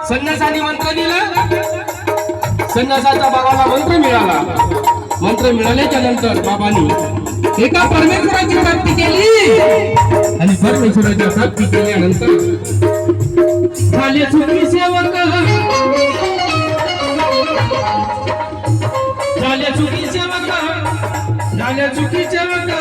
संन्यासाने मंत्र दिलं, संन्यासाच्या बाबाला मंत्र मिळाला. मंत्र मिळाल्याच्या नंतर बाबांनी एका परमेश्वराची प्राप्ती केली आणि परमेश्वराच्या प्राप्ती केल्यानंतर झाले सुखी सेवक, झाले सुखी सेवक, झाले सुखी सेवक.